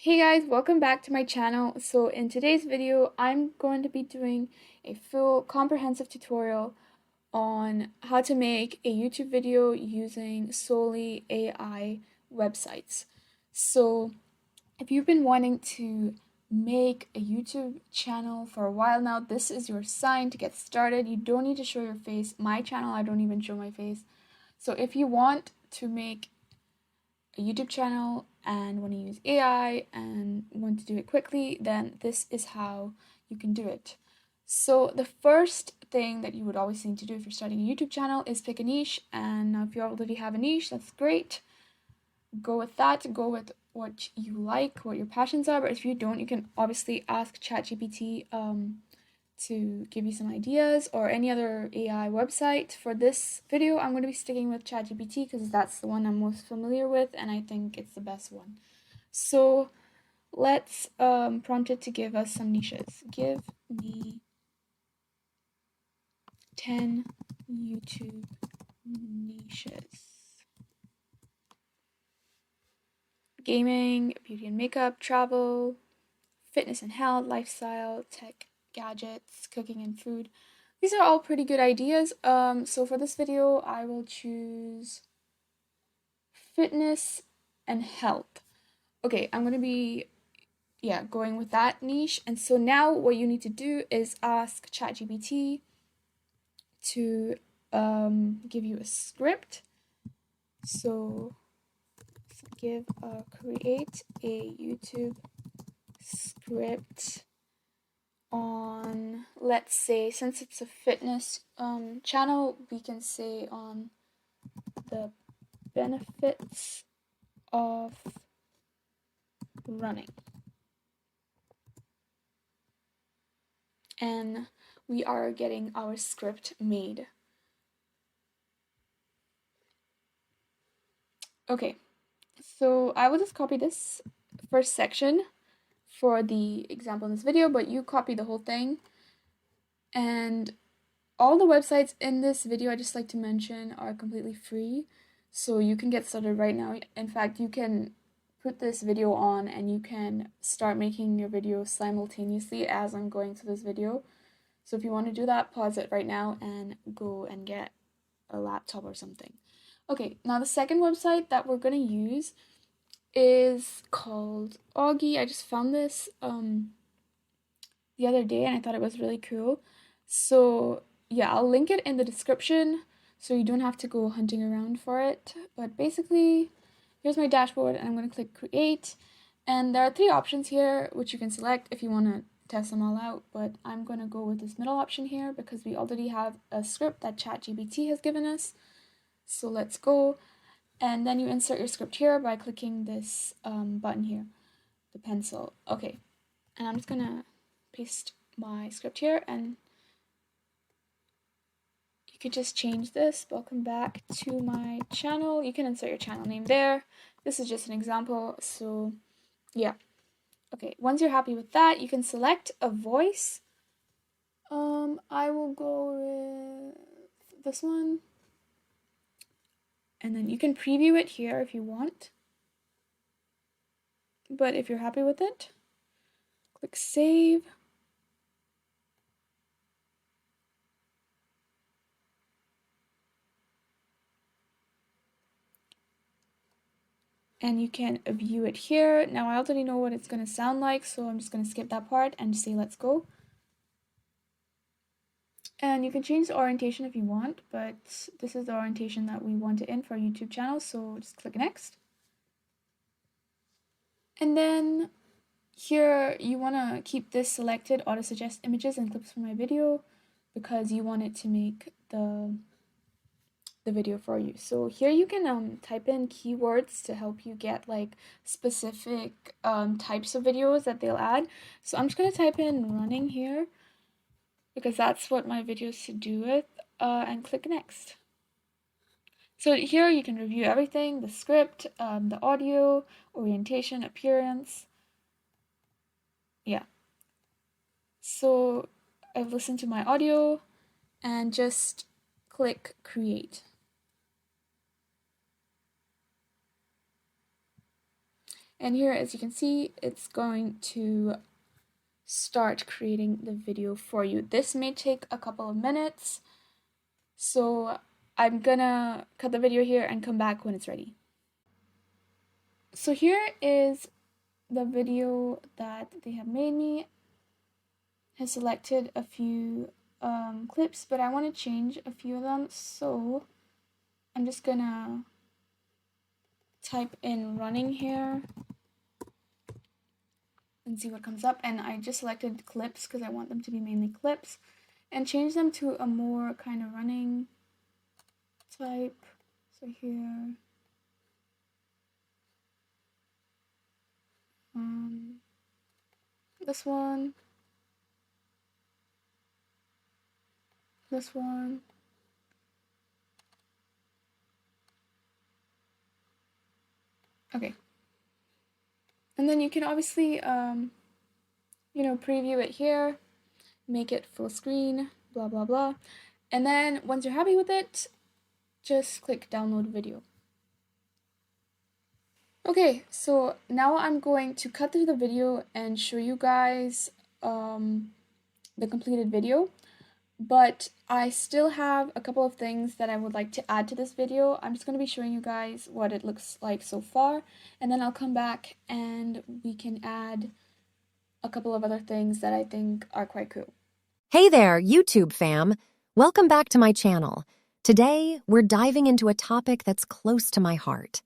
Hey guys, welcome back to my channel. So in today's video, I'm going to be doing a full comprehensive tutorial on how to make a YouTube video using solely AI websites. So if you've been wanting to make a YouTube channel for a while now, this is your sign to get started. You don't need to show your face. My channel, I don't even show my face. So if you want to make a YouTube channel and want to use AI and want to do it quickly, then this is how you can do it. So the first thing that you would always need to do if you're starting a YouTube channel is pick a niche. And now if you already have a niche, that's great. Go with that. Go with what you like, what your passions are. But if you don't, you can obviously ask ChatGPT to give you some ideas, or any other AI website. For this video, I'm going to be sticking with ChatGPT because that's the one I'm most familiar with and I think it's the best one. So let's prompt it to give us some niches. Give me 10 YouTube niches. Gaming, beauty and makeup, travel, fitness and health, lifestyle, tech, gadgets, cooking and food. These are all pretty good ideas. So for this video, I will choose fitness and health. Okay, I'm gonna be going with that niche. And so now what you need to do is ask ChatGPT to give you a script. So create a YouTube script on, let's say, since it's a fitness channel, we can say on the benefits of running. And we are getting our script made. Okay, so I will just copy this first section for the example in this video, but you copy the whole thing. And all the websites in this video, I just like to mention, are completely free, so you can get started right now. In fact, you can put this video on and you can start making your video simultaneously as I'm going through this video. So if you want to do that, pause it right now and go and get a laptop or something. Okay, now the second website that we're going to use is called Augie. I just found this the other day and I thought it was really cool. So yeah, I'll link it in the description so you don't have to go hunting around for it. But basically, here's my dashboard and I'm going to click create. And there are 3 options here which you can select if you want to test them all out. But I'm going to go with this middle option here because we already have a script that ChatGPT has given us. So let's go. And then you insert your script here by clicking this button here, the pencil. Okay, and I'm just going to paste my script here, and you could just change this. Welcome back to my channel. You can insert your channel name there. This is just an example, so yeah. Okay, once you're happy with that, you can select a voice. I will go with this one. And then you can preview it here if you want. But if you're happy with it, click save. And you can view it here. Now I already know what it's going to sound like, so I'm just going to skip that part and say let's go. And you can change the orientation if you want, but this is the orientation that we want it in for our YouTube channel, so just click next. And then here you want to keep this selected, auto suggest images and clips from my video, because you want it to make the video for you. So here you can type in keywords to help you get like specific types of videos that they'll add. So I'm just going to type in running here because that's what my videos should do with, and click next. So here you can review everything: the script, the audio, orientation, appearance. Yeah. So I've listened to my audio and just click create. And here, as you can see, it's going to start creating the video for you. This may take a couple of minutes, so I'm gonna cut the video here and come back when it's ready. So here is the video that they have made me. I have selected a few clips, but I want to change a few of them, so I'm just gonna type in running here and see what comes up. And I just selected clips because I want them to be mainly clips, and change them to a more kind of running type. So here, this one, this one. Okay. And then you can obviously, you know, preview it here, make it full screen, blah, blah, blah. And then once you're happy with it, just click download video. Okay, so now I'm going to cut through the video and show you guys the completed video. But I still have a couple of things that I would like to add to this video. I'm just going to be showing you guys what it looks like so far, and then I'll come back and we can add a couple of other things that I think are quite cool. Hey there, YouTube fam! Welcome back to my channel. Today, we're diving into a topic that's close to my heart: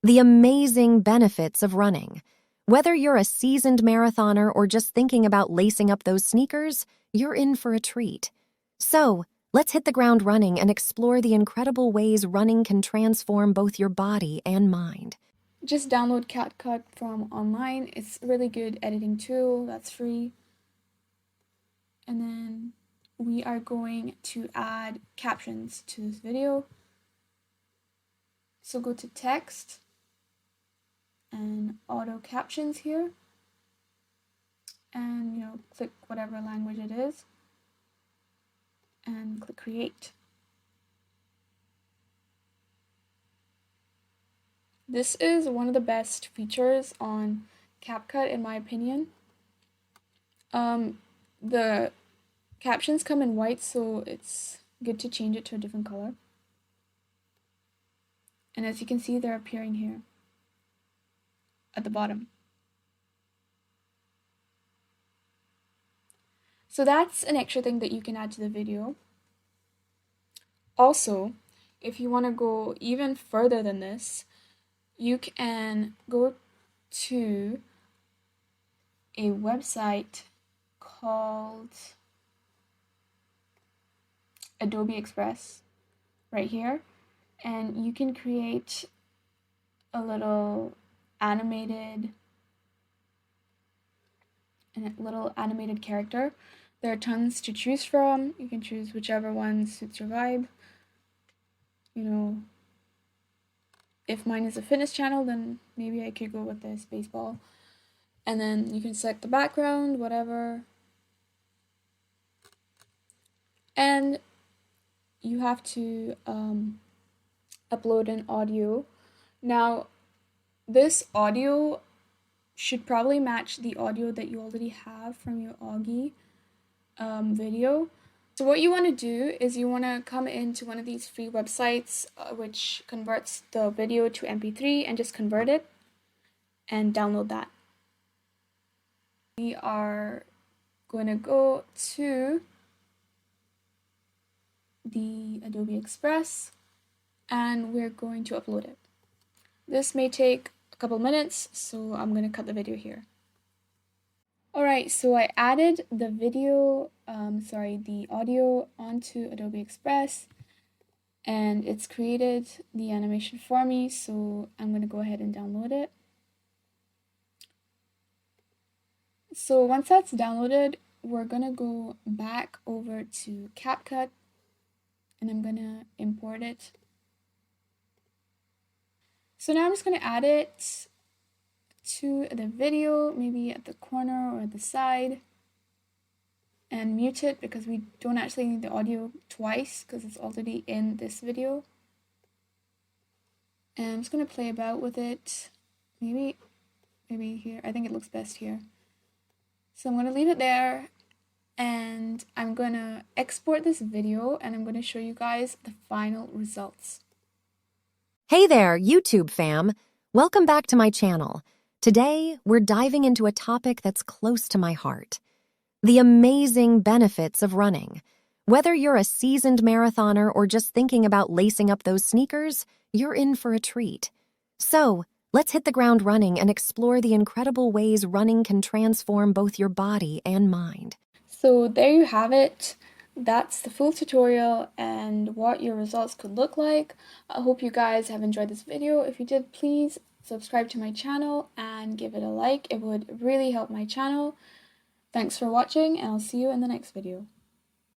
the amazing benefits of running. Whether you're a seasoned marathoner or just thinking about lacing up those sneakers, you're in for a treat. So, let's hit the ground running and explore the incredible ways running can transform both your body and mind. Just download CapCut from online. It's a really good editing tool that's free. And then we are going to add captions to this video. So go to text and auto captions here, and you know, click whatever language it is and click create. This is one of the best features on CapCut in my opinion. The captions come in white, so it's good to change it to a different color. And as you can see, they're appearing here at the bottom. So that's an extra thing that you can add to the video. Also, if you want to go even further than this, you can go to a website called Adobe Express right here, and you can create a little animated character. There are tons to choose from. You can choose whichever one suits your vibe. You know, if mine is a fitness channel, then maybe I could go with this baseball. And then you can select the background, whatever. And you have to upload an audio. Now, this audio should probably match the audio that you already have from your Augie video. So what you want to do is you want to come into one of these free websites which converts the video to MP3 and just convert it and download that. We are going to go to the Adobe Express and we're going to upload it. This may take a couple minutes, so I'm going to cut the video here. Alright, so I added the the audio onto Adobe Express, and it's created the animation for me, so I'm going to go ahead and download it. So once that's downloaded, we're going to go back over to CapCut, and I'm going to import it. So now I'm just going to add it to the video, maybe at the corner or the side, and mute it because we don't actually need the audio twice because it's already in this video. And I'm just going to play about with it, maybe maybe here. I think it looks best here. So I'm going to leave it there, and I'm going to export this video, and I'm going to show you guys the final results. Hey there, YouTube fam! Welcome back to my channel. Today, we're diving into a topic that's close to my heart: the amazing benefits of running. Whether you're a seasoned marathoner or just thinking about lacing up those sneakers, you're in for a treat. So, let's hit the ground running and explore the incredible ways running can transform both your body and mind. So there you have it. That's the full tutorial and what your results could look like. I hope you guys have enjoyed this video. If you did, please subscribe to my channel and give it a like. It would really help my channel. Thanks for watching, and I'll see you in the next video.